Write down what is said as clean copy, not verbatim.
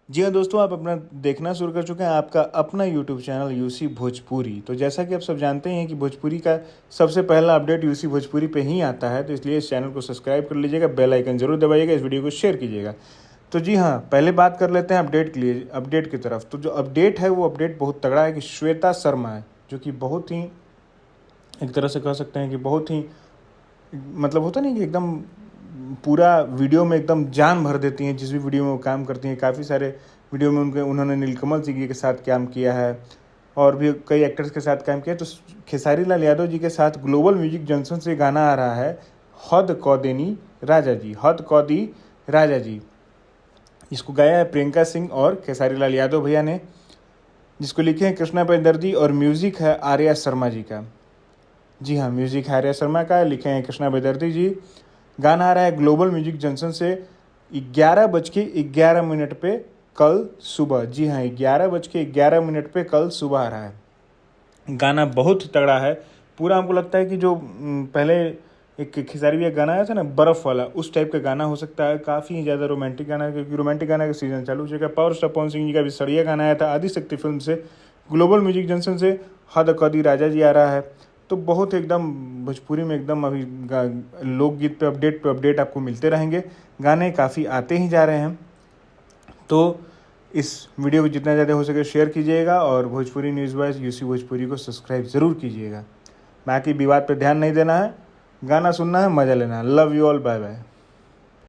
जी हाँ दोस्तों, आप अपना देखना शुरू कर चुके हैं आपका अपना यूट्यूब चैनल यूसी भोजपुरी। तो जैसा कि आप सब जानते हैं कि भोजपुरी का सबसे पहला अपडेट यूसी भोजपुरी पे ही आता है, तो इसलिए इस चैनल को सब्सक्राइब कर लीजिएगा, बेल आइकन जरूर दबाइएगा, इस वीडियो को शेयर कीजिएगा। तो जी हाँ, पहले बात कर लेते हैं अपडेट की तरफ। तो जो अपडेट है वो अपडेट बहुत तगड़ा है कि श्वेता शर्मा है, जो कि बहुत ही एक तरह से कह सकते हैं कि बहुत ही मतलब होता नहीं कि एकदम पूरा वीडियो में एकदम जान भर देती हैं जिस भी वीडियो में वो काम करती हैं। काफ़ी सारे वीडियो में उन्होंने नीलकमल जी के साथ काम किया है और भी कई एक्टर्स के साथ काम किया। तो खेसारी लाल यादव जी के साथ ग्लोबल म्यूजिक जंक्शन से गाना आ रहा है हद कौदेनी राजा जी, हद कौदी राजा जी। इसको गाया है प्रियंका सिंह और खेसारी लाल यादव भैया ने, जिसको लिखे हैं कृष्णा बेदर्जी और म्यूज़िक है आर्या शर्मा जी का। जी हाँ, म्यूज़िक आर्या शर्मा का, लिखे हैं कृष्णा बेदर्जी जी। गाना आ रहा है ग्लोबल म्यूजिक जंक्शन से 11:11 पे कल सुबह। जी हाँ, 11:11 पे कल सुबह आ रहा है। गाना बहुत तगड़ा है पूरा। हमको लगता है कि जो पहले एक खेसारी भैया गाना आया था ना बर्फ़ वाला, उस टाइप का गाना हो सकता है। काफ़ी ज़्यादा रोमांटिक गाना है, क्योंकि रोमांटिक गाना का सीजन चालू हो चुका है। पावर स्टार पवन सिंह जी का भी सड़िया गाना आया था आदिशक्ति फिल्म से। ग्लोबल म्यूजिक जंक्शन से हद कौदी राजा जी आ रहा है। तो बहुत एकदम भोजपुरी में एकदम अभी लोकगीत पे अपडेट आपको मिलते रहेंगे। गाने काफ़ी आते ही जा रहे हैं। तो इस वीडियो को जितना ज़्यादा हो सके शेयर कीजिएगा और Bhojpuri news wise UC Bhojpuri को सब्सक्राइब ज़रूर कीजिएगा। बाकी विवाद पे ध्यान नहीं देना है, गाना सुनना है, मज़ा लेना है। Love you all, bye bye.